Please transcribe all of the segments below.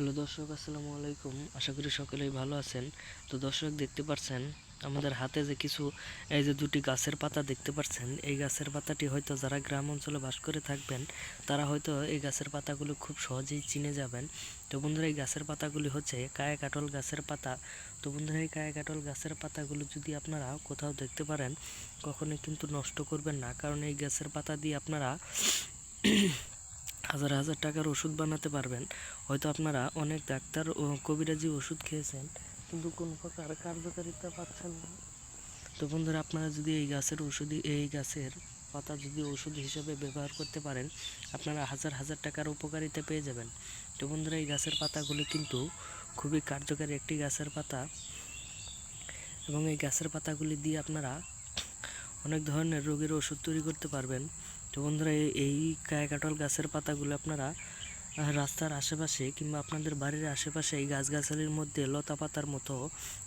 Hello দর্শক, আসসালামু আলাইকুম। আশা করি সকলেই ভালো আছেন। তো দর্শক, দেখতে পাচ্ছেন আমাদের হাতে যে কিছু এই যে দুটি গাছের পাতা দেখতে পাচ্ছেন, এই গাছের পাতাটি হয়তো যারা গ্রাম অঞ্চলে বাস করে থাকবেন তারা হয়তো এই গাছের পাতাগুলো খুব সহজেই চিনে যাবেন। তো বন্ধুরা, এই গাছের পাতাগুলি হচ্ছে কায়া কাটল গাছের পাতা। তো বন্ধুরা, এই কায়া কাটল গাছের পাতাগুলো যদি আপনারা কোথাও দেখতে পারেন, কখনোই কিন্তু নষ্ট করবেন না, কারণ এই গাছের পাতা দিয়ে আপনারা হাজার হাজার টাকার ওষুধ বানাতে পারবেন। হয়তো আপনারা অনেক ডাক্তার ও কবিরাজি ওষুধ খেয়েছেন, কিন্তু কোনো প্রকার কার্যকারিতা পাচ্ছেন না। তো বন্ধুরা, আপনারা যদি এই গাছের পাতা যদি ওষুধ হিসেবে ব্যবহার করতে পারেন, আপনারা হাজার হাজার টাকার উপকারিতা পেয়ে যাবেন। তো বন্ধুরা, এই গাছের পাতাগুলি কিন্তু খুবই কার্যকারী একটি গাছের পাতা, এবং এই গাছের পাতাগুলি দিয়ে আপনারা অনেক ধরনের রোগের ওষুধ তৈরি করতে পারবেন। তো বন্ধুরা, এই কায়া কাটল গাছের পাতাগুলো আপনারা রাস্তার আশেপাশে কিংবা আপনাদের বাড়ির আশেপাশে এই গাছগাছালির মধ্যে লতা পাতার মতো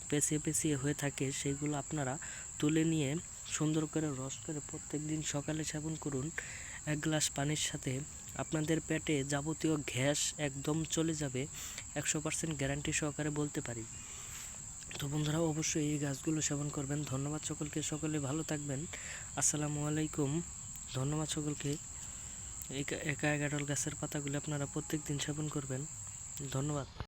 পেঁচিয়ে পেঁচিয়ে হয়ে থাকে, সেইগুলো আপনারা তুলে নিয়ে সুন্দর করে রস করে প্রত্যেক দিন সকালে সেবন করুন। এক গ্লাস পানির সাথে আপনাদের পেটে যাবতীয় গ্যাস একদম চলে যাবে, 100% গ্যারান্টি সহকারে বলতে পারি। তো বন্ধুরা, অবশ্যই এই গাছগুলো সেবন করবেন। ধন্যবাদ সকলকে, সকলে ভালো থাকবেন। আসসালামু আলাইকুম। ধন্যবাদ সকলকে। এই কায়া কাটল গাছের পাতাগুলো আপনারা প্রত্যেক দিন সেবন করবেন। ধন্যবাদ।